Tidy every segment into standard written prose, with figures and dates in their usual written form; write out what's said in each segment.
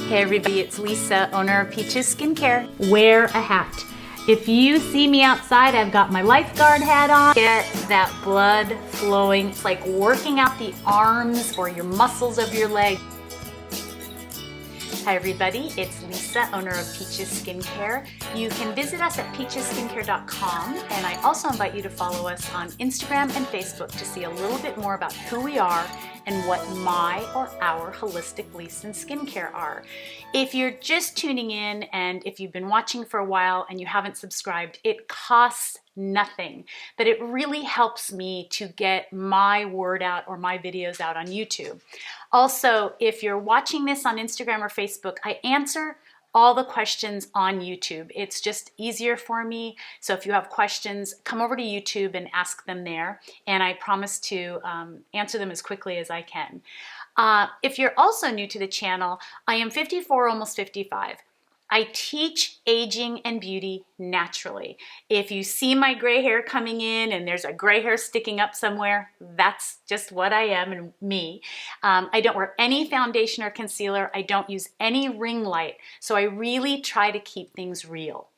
Hey everybody, it's Lisa, owner of Peaches Skincare. Wear a hat. If you see me outside, I've got my lifeguard hat on. Get that blood flowing. It's like working out the arms or your muscles of your leg. Hi everybody, it's Lisa, owner of Peaches Skincare. You can visit us at peachesskincare.com, and I also invite you to follow us on Instagram and Facebook to see a little bit more about who we are and what my or our holistic beliefs in skincare are. If you're just tuning in and if you've been watching for a while and you haven't subscribed, it costs nothing, but it really helps me to get my word out or my videos out on YouTube. Also, if you're watching this on Instagram or Facebook, I answer all the questions on YouTube. It's just easier for me. So if you have questions, come over to YouTube and ask them there. And I promise to answer them as quickly as I can. If you're also new to the channel, I am 54, almost 55. I teach aging and beauty naturally. If you see my gray hair coming in and there's a gray hair sticking up somewhere, that's just what I am and me. I don't wear any foundation or concealer. I don't use any ring light. So I really try to keep things real.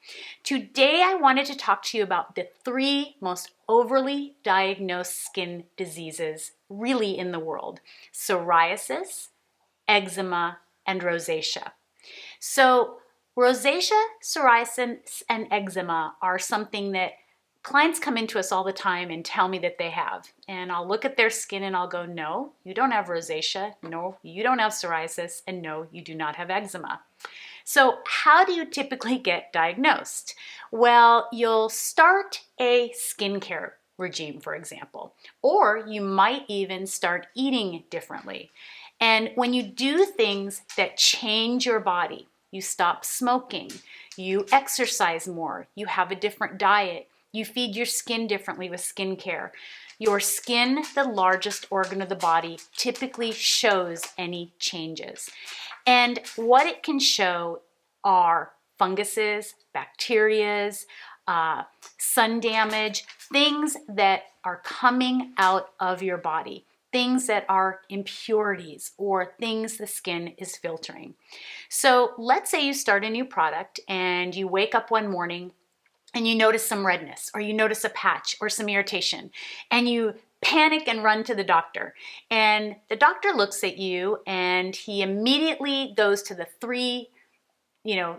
Today, I wanted to talk to you about the 3 most overly diagnosed skin diseases really in the world: psoriasis, eczema, and rosacea. So rosacea, psoriasis, and eczema are something that clients come into us all the time and tell me that they have. And I'll look at their skin and I'll go, no, you don't have rosacea. No, you don't have psoriasis. And no, you do not have eczema. So how do you typically get diagnosed? Well, you'll start a skincare regime, for example, or you might even start eating differently. And when you do things that change your body, you stop smoking, you exercise more, you have a different diet, you feed your skin differently with skincare. Your skin, the largest organ of the body, typically shows any changes. And what it can show are funguses, bacterias, sun damage, things that are coming out of your body. Things that are impurities or things the skin is filtering. So let's say you start a new product and you wake up one morning and you notice some redness or you notice a patch or some irritation and you panic and run to the doctor. And the doctor looks at you and he immediately goes to the 3,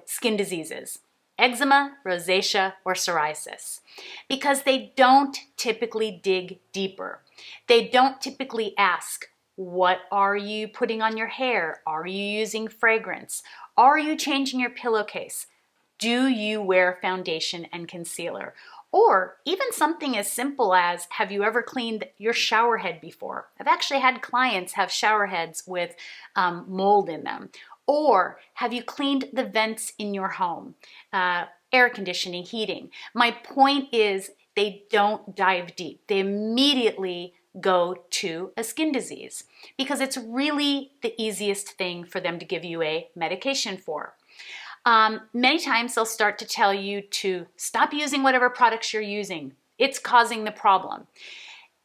skin diseases: eczema, rosacea, or psoriasis, because they don't typically dig deeper. They don't typically ask, what are you putting on your hair? Are you using fragrance? Are you changing your pillowcase? Do you wear foundation and concealer? Or even something as simple as, have you ever cleaned your shower head before? I've actually had clients have shower heads with mold in them. Or have you cleaned the vents in your home? Air conditioning, heating. My point is, they don't dive deep. They immediately go to a skin disease because it's really the easiest thing for them to give you a medication for. Many times they'll start to tell you to stop using whatever products you're using. It's causing the problem.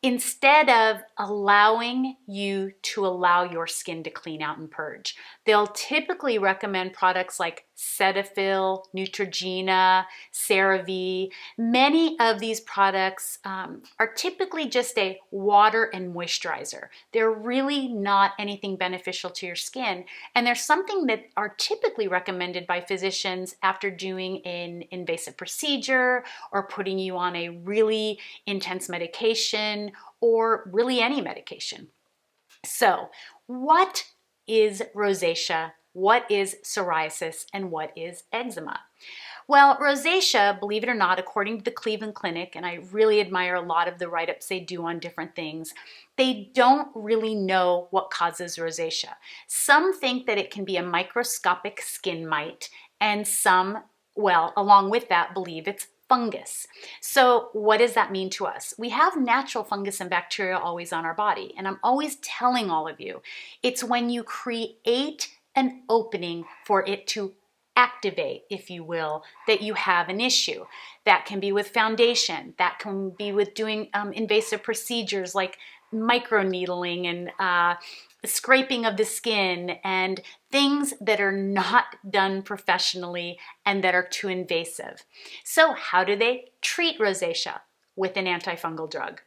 Instead of allowing you to allow your skin to clean out and purge, they'll typically recommend products like Cetaphil, Neutrogena, CeraVe. Many of these products are typically just a water and moisturizer. They're really not anything beneficial to your skin, and they're something that are typically recommended by physicians after doing an invasive procedure or putting you on a really intense medication or really any medication. So, what is rosacea? What is psoriasis? And what is eczema? Well, rosacea, believe it or not, according to the Cleveland Clinic, and I really admire a lot of the write-ups they do on different things, they don't really know what causes rosacea. Some think that it can be a microscopic skin mite, and some, well, along with that, believe it's fungus. So what does that mean to us? We have natural fungus and bacteria always on our body, and I'm always telling all of you, it's when you create an opening for it to activate, if you will, that you have an issue. That can be with foundation. That can be with doing invasive procedures like microneedling and scraping of the skin and things that are not done professionally and that are too invasive. So how do they treat rosacea? With an antifungal drug.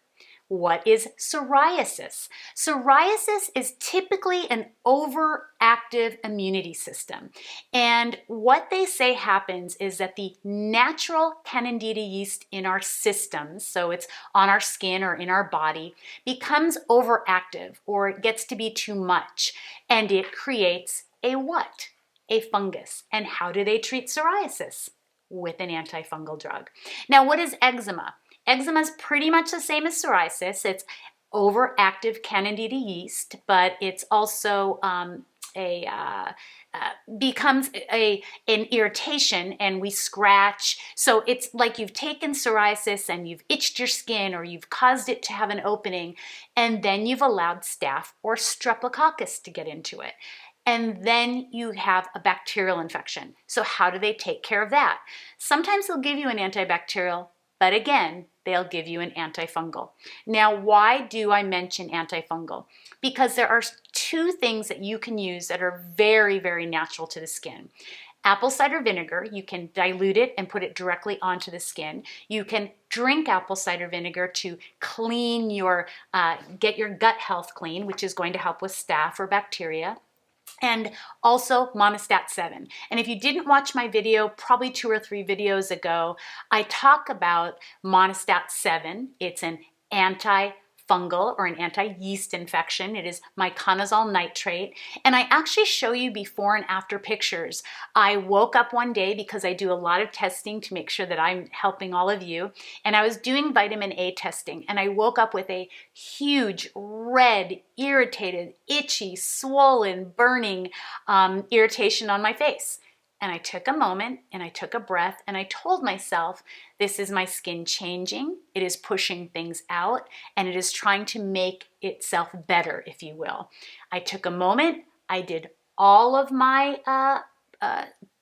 What is psoriasis? Psoriasis is typically an overactive immunity system. And what they say happens is that the natural Candida yeast in our systems, so it's on our skin or in our body, becomes overactive, or it gets to be too much, and it creates a what? A fungus. And how do they treat psoriasis? With an antifungal drug. Now, what is eczema? Eczema is pretty much the same as psoriasis. It's overactive Candida yeast, but it's also becomes an irritation, and we scratch. So it's like you've taken psoriasis and you've itched your skin, or you've caused it to have an opening, and then you've allowed staph or streptococcus to get into it. And then you have a bacterial infection. So how do they take care of that? Sometimes they'll give you an antibacterial, but again, they'll give you an antifungal. Now, why do I mention antifungal? Because there are two things that you can use that are very, very natural to the skin. Apple cider vinegar, you can dilute it and put it directly onto the skin. You can drink apple cider vinegar to clean get your gut health clean, which is going to help with staph or bacteria. And also Monostat 7. And if you didn't watch my video, probably 2 or 3 videos ago, I talk about Monostat 7. It's an antifungal or an anti-yeast infection. It is miconazole nitrate. And I actually show you before and after pictures. I woke up one day, because I do a lot of testing to make sure that I'm helping all of you, and I was doing vitamin A testing, and I woke up with a huge red, irritated, itchy, swollen, burning irritation on my face. And I took a moment and I took a breath and I told myself, this is my skin changing. It is pushing things out, and it is trying to make itself better, if you will. I took a moment. I did all of my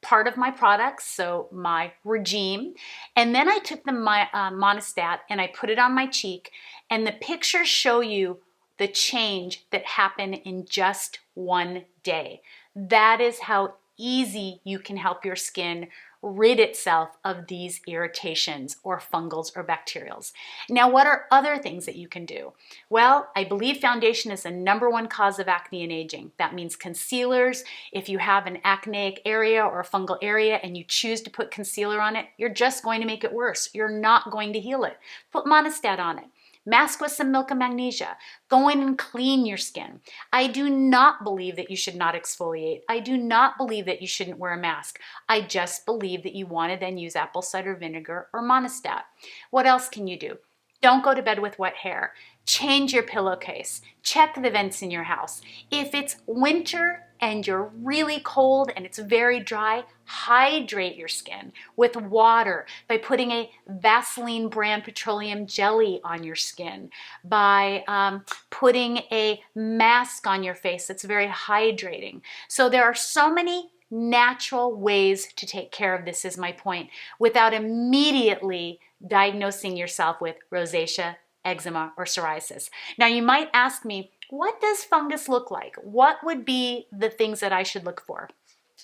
part of my products, so my regime, and then I took the Monostat and I put it on my cheek, and the pictures show you the change that happened in just one day. That is how easy you can help your skin rid itself of these irritations or fungals or bacterials. Now, what are other things that you can do? Well, I believe foundation is the #1 cause of acne and aging. That means concealers. If you have an acneic area or a fungal area and you choose to put concealer on it, you're just going to make it worse. You're not going to heal it. Put Monostat on it. Mask with some milk and magnesia. Go in and clean your skin. I do not believe that you should not exfoliate. I do not believe that you shouldn't wear a mask. I just believe that you want to then use apple cider vinegar or Monostat. What else can you do? Don't go to bed with wet hair. Change your pillowcase. Check the vents in your house. If it's winter and you're really cold and it's very dry, hydrate your skin with water by putting a Vaseline brand petroleum jelly on your skin, by putting a mask on your face that's very hydrating. So there are so many natural ways to take care of this, is my point, without immediately diagnosing yourself with rosacea, eczema, or psoriasis. Now, you might ask me, what does fungus look like? What would be the things that I should look for?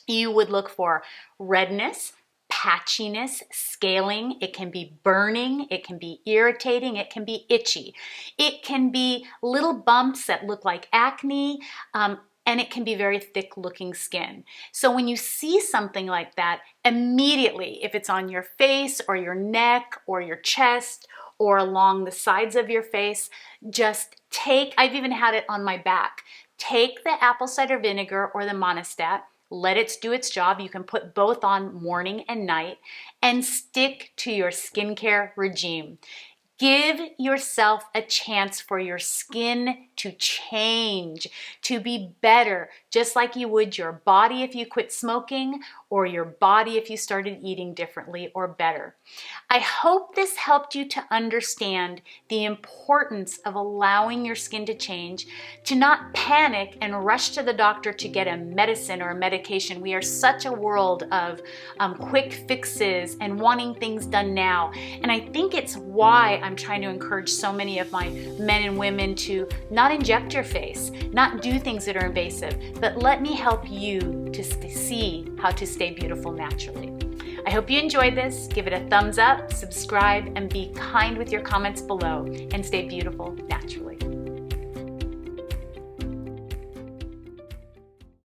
You would look for redness, patchiness, scaling. It can be burning. It can be irritating. It can be itchy. It can be little bumps that look like acne, and it can be very thick looking skin. So when you see something like that, immediately, if it's on your face or your neck or your chest or along the sides of your face, just I've even had it on my back. Take the apple cider vinegar or the Monostat, let it do its job. You can put both on morning and night, and stick to your skincare regime. Give yourself a chance for your skin to change, to be better, just like you would your body if you quit smoking, or your body if you started eating differently or better. I hope this helped you to understand the importance of allowing your skin to change, to not panic and rush to the doctor to get a medicine or a medication. We are such a world of quick fixes and wanting things done now. And I think it's why I'm trying to encourage so many of my men and women to not inject your face, not do things that are invasive, but let me help you to see how to stay beautiful naturally. I hope you enjoyed this. Give it a thumbs up, subscribe, and be kind with your comments below, and stay beautiful naturally.